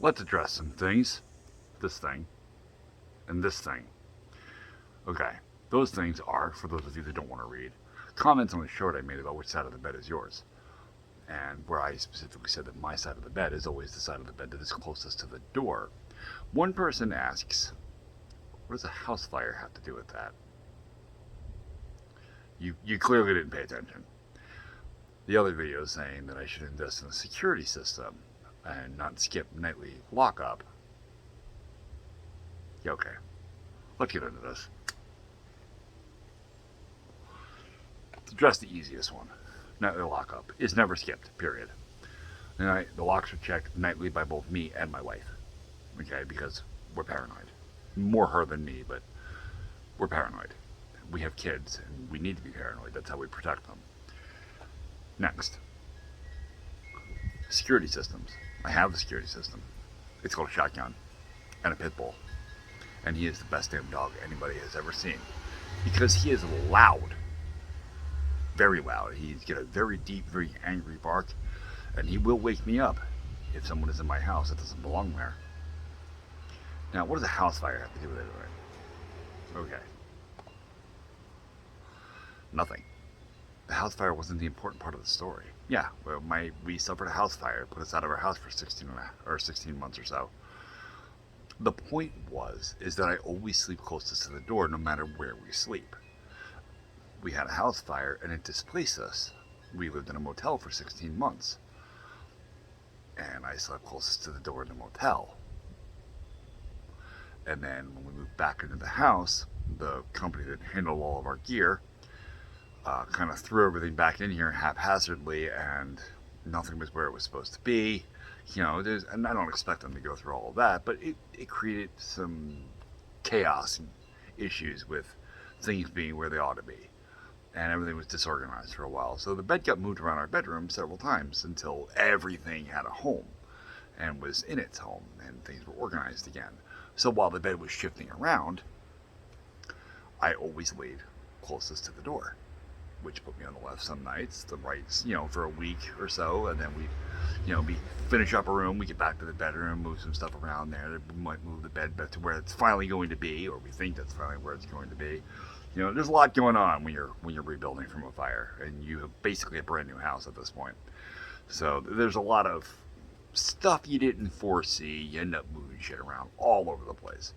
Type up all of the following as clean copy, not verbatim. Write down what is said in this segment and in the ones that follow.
let's address some things. This thing and this thing. Okay, those things are, for those of you that don't want to read, comments on the short I made about which side of the bed is yours. And where I specifically said that my side of the bed is always the side of the bed that is closest to the door. One person asks, what does a house fire have to do with that? You clearly didn't pay attention. The other video is saying that I should invest in a security system and not skip nightly lockup. Yeah, okay. Let's get into this. To address the easiest one, nightly lockup is never skipped, period. And the locks are checked nightly by both me and my wife. Okay, because we're paranoid. More her than me, but we're paranoid. We have kids, and we need to be paranoid. That's how we protect them. Next, security systems. I have a security system. It's called a shotgun and a pit bull. And he is the best damn dog anybody has ever seen. Because he is loud. Very loud. He's got a very deep, very angry bark. And he will wake me up if someone is in my house that doesn't belong there. Now, what does a house fire have to do with it? Okay. Nothing. The house fire wasn't the important part of the story. Yeah, well, we suffered a house fire. It put us out of our house for 16 months or so. The point is that I always sleep closest to the door no matter where we sleep. We had a house fire and it displaced us. We lived in a motel for 16 months. And I slept closest to the door in the motel. And then when we moved back into the house, the company that handled all of our gear kind of threw everything back in here haphazardly, and nothing was where it was supposed to be. You know, and I don't expect them to go through all of that, but it created some chaos and issues with things being where they ought to be. And everything was disorganized for a while. So the bed got moved around our bedroom several times until everything had a home and was in its home and things were organized again. So while the bed was shifting around, I always laid closest to the door, which put me on the left some nights, the right, for a week or so, and then we'd, finish up a room, we get back to the bedroom, move some stuff around there, we might move the bed back to where it's finally going to be, or we think that's finally where it's going to be. There's a lot going on when you're rebuilding from a fire, and you have basically a brand new house at this point. So there's a lot of stuff you didn't foresee. You end up moving shit around all over the place.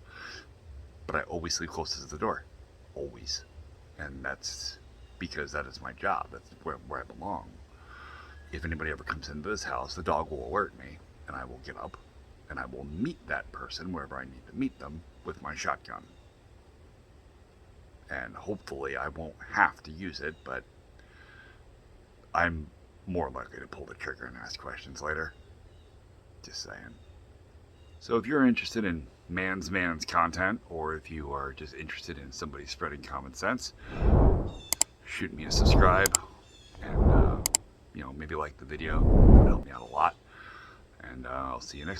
But I always sleep closest to the door. Always. And that's because that is my job. That's where I belong. If anybody ever comes into this house, the dog will alert me, and I will get up, and I will meet that person wherever I need to meet them with my shotgun. And hopefully I won't have to use it, but I'm more likely to pull the trigger and ask questions later. Just saying. So if you're interested in man's content, or if you are just interested in somebody spreading common sense, shoot me a subscribe, and maybe like the video. It would help me out a lot. And I'll see you next time.